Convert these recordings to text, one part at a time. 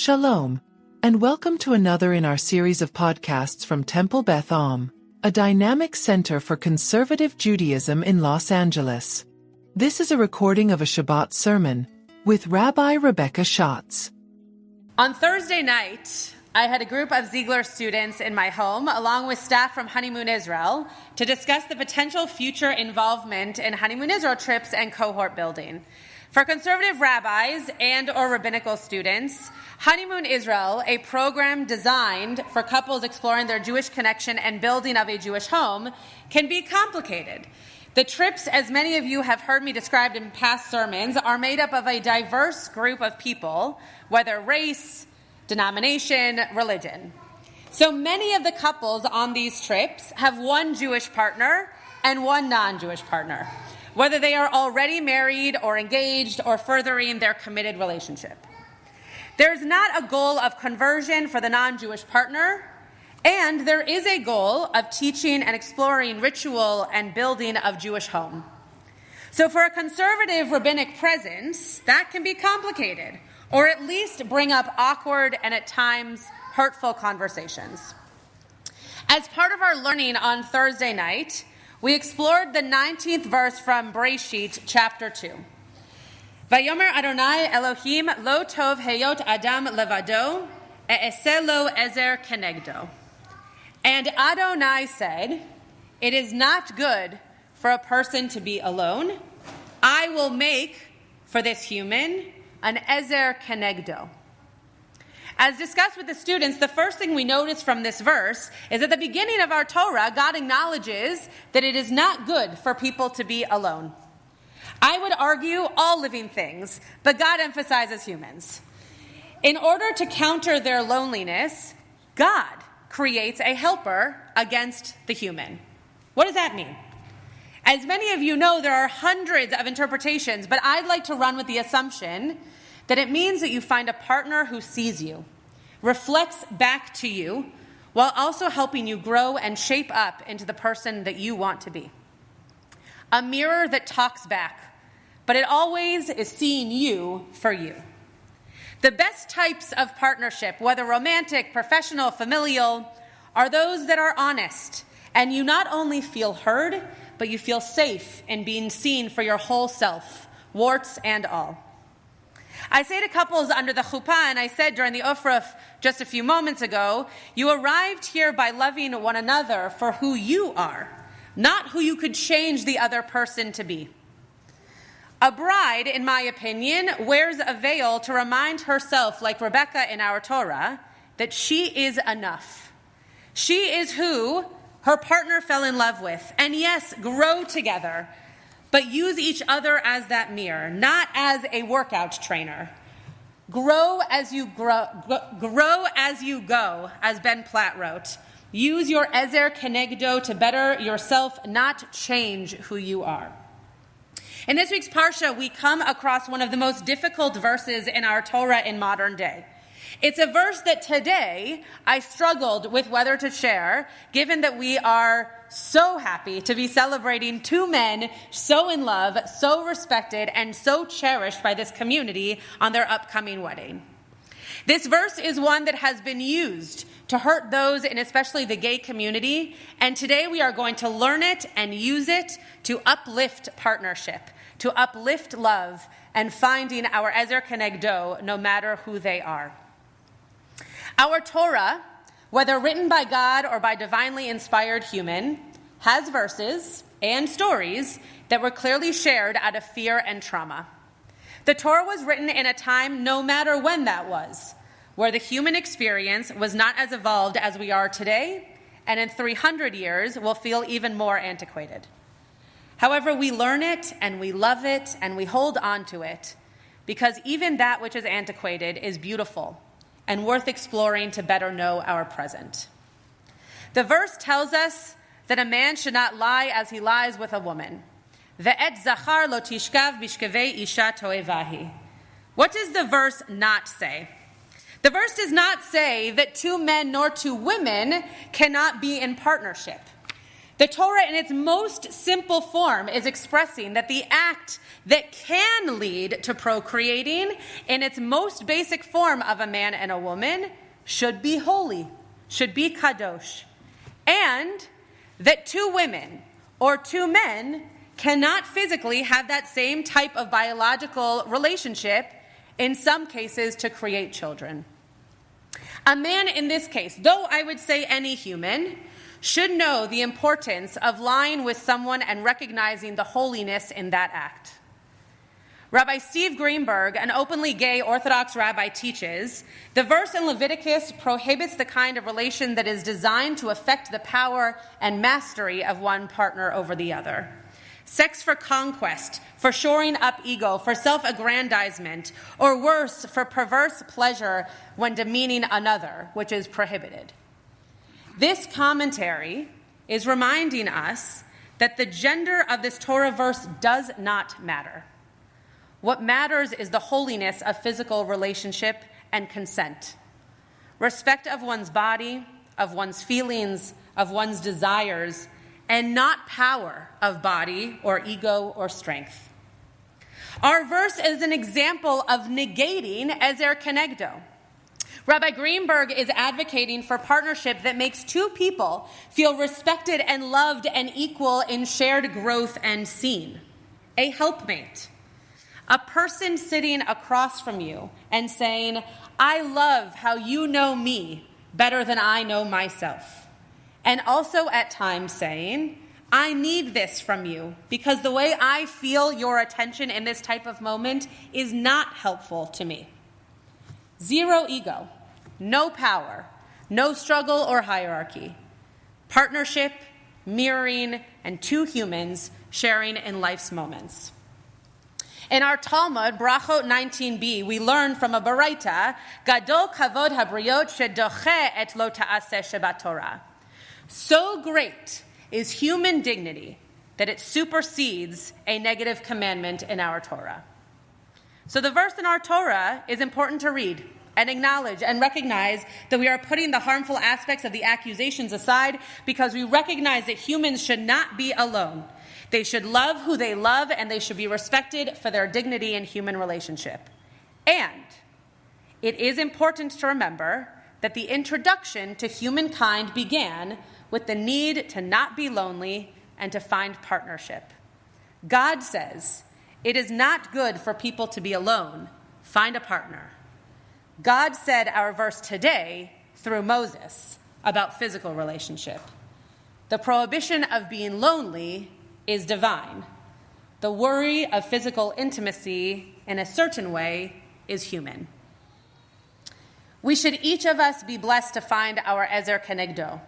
Shalom, and welcome to another in our series of podcasts from Temple Beth, a dynamic center for conservative Judaism in Los Angeles. This is a recording of a Shabbat sermon with Rabbi Rebecca Schatz. On Thursday night, I had a group of Ziegler students in my home, along with staff from Honeymoon Israel, to discuss the potential future involvement in Honeymoon Israel trips and cohort building. For conservative rabbis and/or rabbinical students, Honeymoon Israel, a program designed for couples exploring their Jewish connection and building of a Jewish home, can be complicated. The trips, as many of you have heard me described in past sermons, are made up of a diverse group of people, whether race, denomination, religion. So many of the couples on these trips have one Jewish partner and one non-Jewish partner, whether they are already married or engaged or furthering their committed relationship. There's not a goal of conversion for the non-Jewish partner, and there is a goal of teaching and exploring ritual and building of Jewish home. So for a conservative rabbinic presence, that can be complicated, or at least bring up awkward and at times hurtful conversations. As part of our learning on Thursday night, we explored the 19th verse from Bereshit, chapter 2. Vayomer Adonai Elohim lo tov heyot adam levado, e'eseh lo ezer kenegdo. And Adonai said, "It is not good for a person to be alone. I will make for this human an ezer kenegdo." As discussed with the students, the first thing we notice from this verse is at the beginning of our Torah, God acknowledges that it is not good for people to be alone. I would argue all living things, but God emphasizes humans. In order to counter their loneliness, God creates a helper against the human. What does that mean? As many of you know, there are hundreds of interpretations, but I'd like to run with the assumption that it means that you find a partner who sees you, reflects back to you, while also helping you grow and shape up into the person that you want to be. A mirror that talks back, but it always is seeing you for you. The best types of partnership, whether romantic, professional, familial, are those that are honest, and you not only feel heard, but you feel safe in being seen for your whole self, warts and all. I say to couples under the chuppah, and I said during the ofruf just a few moments ago, you arrived here by loving one another for who you are, not who you could change the other person to be. A bride, in my opinion, wears a veil to remind herself, like Rebecca in our Torah, that she is enough. She is who her partner fell in love with. And yes, grow together, but use each other as that mirror, not as a workout trainer. Grow as you grow as you go, as Ben Platt wrote. Use your ezer kenegdo to better yourself, not change who you are. In this week's Parsha, we come across one of the most difficult verses in our Torah in modern day. It's a verse that today I struggled with whether to share, given that we are so happy to be celebrating two men so in love, so respected, and so cherished by this community on their upcoming wedding. This verse is one that has been used to hurt those in especially the gay community, and today we are going to learn it and use it to uplift partnership, to uplift love, and finding our ezer kenegdo no matter who they are. Our Torah, whether written by God or by divinely inspired human, has verses and stories that were clearly shared out of fear and trauma. The Torah was written in a time, no matter when that was, where the human experience was not as evolved as we are today, and in 300 years will feel even more antiquated. However, we learn it, and we love it, and we hold on to it, because even that which is antiquated is beautiful and worth exploring to better know our present. The verse tells us that a man should not lie as he lies with a woman. Ve'et zachar lo tishkav bishkevei isha toevahi. What does the verse not say? The verse does not say that two men nor two women cannot be in partnership. The Torah in its most simple form is expressing that the act that can lead to procreating in its most basic form of a man and a woman should be holy, should be kadosh, and that two women or two men cannot physically have that same type of biological relationship, in some cases to create children. A man in this case, though I would say any human, should know the importance of lying with someone and recognizing the holiness in that act. Rabbi Steve Greenberg, an openly gay Orthodox rabbi, teaches, the verse in Leviticus prohibits the kind of relation that is designed to affect the power and mastery of one partner over the other. Sex for conquest, for shoring up ego, for self-aggrandizement, or worse, for perverse pleasure when demeaning another, which is prohibited. This commentary is reminding us that the gender of this Torah verse does not matter. What matters is the holiness of physical relationship and consent. Respect of one's body, of one's feelings, of one's desires, and not power of body or ego or strength. Our verse is an example of negating ezer kenegdo. Rabbi Greenberg is advocating for partnership that makes two people feel respected and loved and equal in shared growth and seen. A helpmate. A person sitting across from you and saying, I love how you know me better than I know myself. And also at times saying, I need this from you because the way I feel your attention in this type of moment is not helpful to me. Zero ego, no power, no struggle or hierarchy. Partnership, mirroring, and two humans sharing in life's moments. In our Talmud, Brachot 19b, we learn from a Baraita, Gadol kavod habriot shedoche et lo ta'aseh Shabbat Torah. So great is human dignity that it supersedes a negative commandment in our Torah. So the verse in our Torah is important to read and acknowledge and recognize that we are putting the harmful aspects of the accusations aside because we recognize that humans should not be alone. They should love who they love and they should be respected for their dignity in human relationship. And it is important to remember that the introduction to humankind began with the need to not be lonely and to find partnership. God says, it is not good for people to be alone. Find a partner. God said our verse today through Moses about physical relationship. The prohibition of being lonely is divine. The worry of physical intimacy in a certain way is human. We should each of us be blessed to find our ezer kenegdo.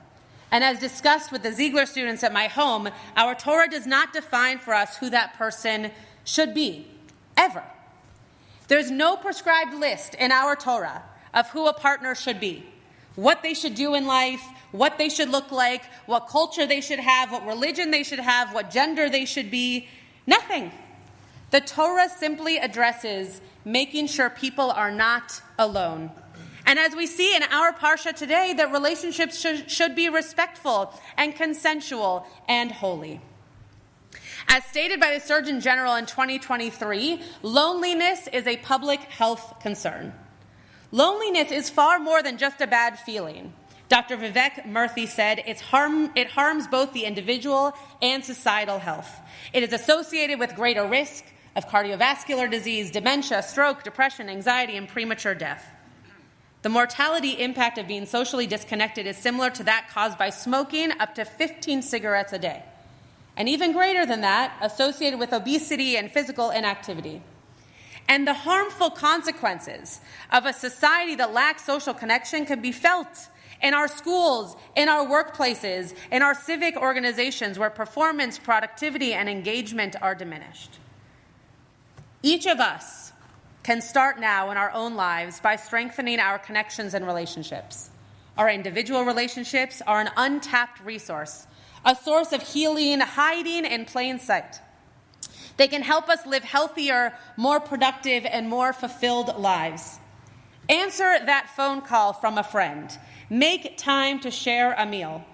And as discussed with the Ziegler students at my home, our Torah does not define for us who that person should be, ever. There's no prescribed list in our Torah of who a partner should be, what they should do in life, what they should look like, what culture they should have, what religion they should have, what gender they should be. Nothing. The Torah simply addresses making sure people are not alone. And as we see in our parsha today, that relationships should be respectful and consensual and holy. As stated by the Surgeon General in 2023, loneliness is a public health concern. Loneliness is far more than just a bad feeling. Dr. Vivek Murthy said it harms both the individual and societal health. It is associated with greater risk of cardiovascular disease, dementia, stroke, depression, anxiety, and premature death. The mortality impact of being socially disconnected is similar to that caused by smoking up to 15 cigarettes a day. And even greater than that, associated with obesity and physical inactivity. And the harmful consequences of a society that lacks social connection can be felt in our schools, in our workplaces, in our civic organizations where performance, productivity, and engagement are diminished. Each of us can start now in our own lives by strengthening our connections and relationships. Our individual relationships are an untapped resource, a source of healing hiding in plain sight. They can help us live healthier, more productive, and more fulfilled lives. Answer that phone call from a friend. Make time to share a meal.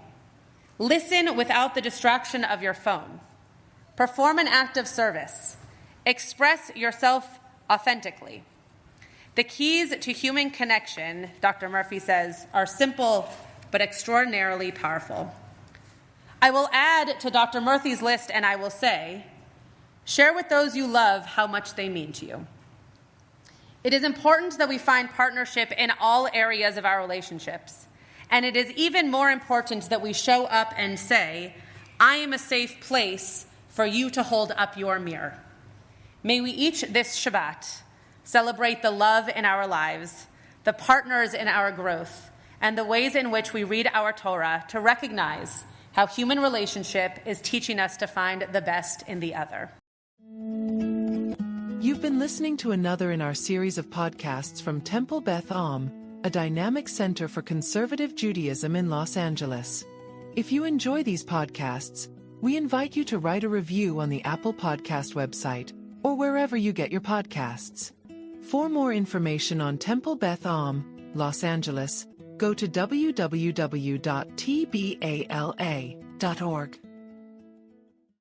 Listen without the distraction of your phone. Perform an act of service. Express yourself authentically. The keys to human connection, Dr. Murphy says, are simple but extraordinarily powerful. I will add to Dr. Murphy's list and I will say, share with those you love how much they mean to you. It is important that we find partnership in all areas of our relationships. And it is even more important that we show up and say, I am a safe place for you to hold up your mirror. May we each this Shabbat celebrate the love in our lives, the partners in our growth, and the ways in which we read our Torah to recognize how human relationship is teaching us to find the best in the other. You've been listening to another in our series of podcasts from Temple Beth Am, a dynamic center for conservative Judaism in Los Angeles. If you enjoy these podcasts, we invite you to write a review on the Apple Podcast website or wherever you get your podcasts. For more information on Temple Beth Am, Los Angeles, go to www.tbala.org.